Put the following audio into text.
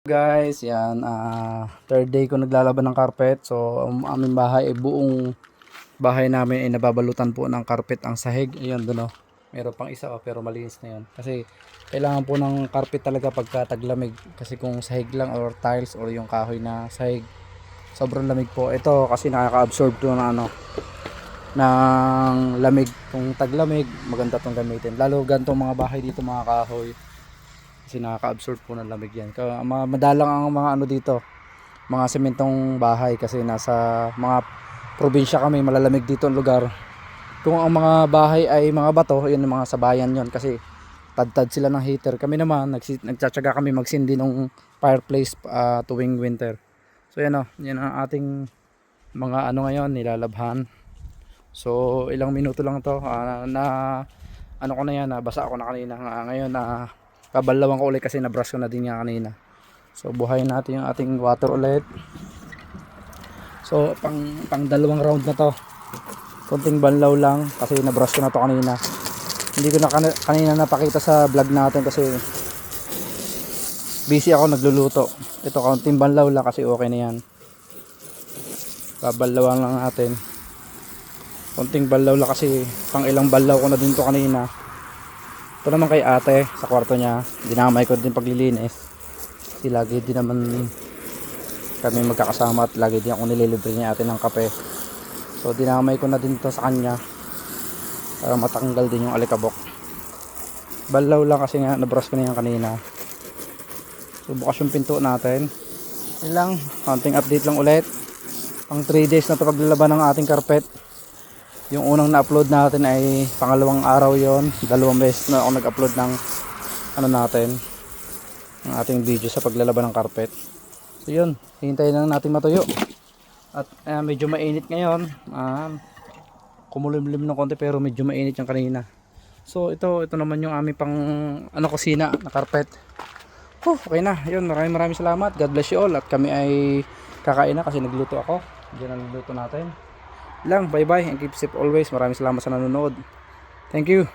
Guys, yan, third day ko naglalaban ng carpet. So ang aming bahay ay buong bahay namin ay nababalutan po ng carpet ang sahig. Ayun doon oh. Meron pang isa pero malinis na 'yon. Kasi kailangan po ng carpet talaga pagka taglamig, kasi kung sahig lang or tiles or yung kahoy na sahig, sobrang lamig po. Ito kasi nakaka-absorb to ng ng lamig. Kung taglamig, maganda tong gamitin. Lalo ganitong mga bahay dito, mga kahoy, kasi nakaka-absorb po ng lamig yan. Madalang ang mga dito, mga sementong bahay, kasi nasa mga probinsya kami, malalamig dito ang lugar. Kung ang mga bahay ay mga bato, yun ang mga sabayan yon, kasi tad sila ng heater. Kami naman nagtsatsaga kami magsindi ng fireplace tuwing winter. So yan yan ang ating mga ngayon nilalabhan. So ilang minuto lang to, na ko na yan, basa ako na kanina. Ngayon kabalawan ko ulit kasi nabrush ko na din yan kanina. So buhayin natin yung ating water ulit. So pang dalawang round na to. Konting banlaw lang kasi nabrush ko na to kanina. Hindi ko na kanina napakita sa vlog natin kasi busy ako nagluluto. Ito konting banlaw lang kasi okay na yan. Babalawan lang natin. Konting banlaw lang kasi pang ilang banlaw ko na din to kanina. Ito naman kay ate sa kwarto niya, dinamay ko din paglilinis kasi lagi din naman kami magkakasama at lagi din ako nililibre niya ate ng kape. So dinamay ko na din to sa kanya para matanggal din yung alikabok. Balaw lang kasi nga nabrush ko na yan kanina. So bukas yung pinto natin. Yun lang, konting update lang ulit. Pang 3 days na to paglalaban ng ating carpet. Yung unang na-upload natin ay pangalawang araw yon. 2 beses na ako nag-upload ng natin, ng ating video sa paglalaban ng carpet. So yun, hintayin lang natin matuyo. At medyo mainit ngayon. Kumulimlim ng konti pero medyo mainit yung kanina. So ito naman yung aming pang kusina na carpet. Okay na. Yun, maraming salamat. God bless you all. At kami ay kakain na kasi nagluto ako. Diyan ang nagluto natin. Bye bye and keep safe always. Maraming salamat sa nanonood. Thank you.